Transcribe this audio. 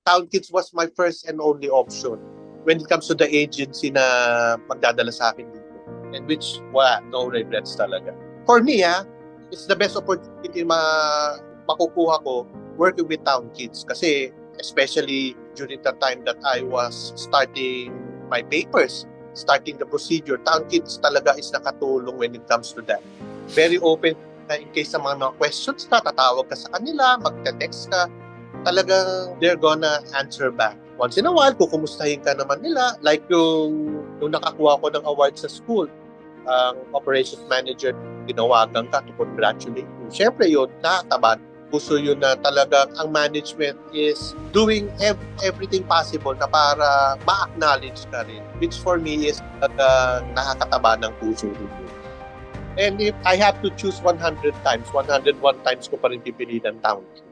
Town Kids was my first and only option when it comes to the agency na magdadala sa akin dito. And which, no regrets talaga. For me, it's the best opportunity makukuha ko working with Town Kids. Kasi especially during the time that I was starting my papers, starting the procedure, Town Kids talaga is nakatulong when it comes to that. Very open in case sa mga questions ka, tatawag ka sa kanila, magte-text ka, talagang they're gonna answer back. Once in a while, kukumustahin ka naman nila. Like yung nakakuha ko ng award sa school, ang operations manager, tinawagan ka to congratulate you. Siyempre yun, nakakaba. Gusto yun na talagang ang management is doing everything possible na para ma-acknowledge ka rin. Which for me is nakakataba ng puso rin. And if I have to choose 100 times, 101 times ko pa rin pipiliin ng Town Kids.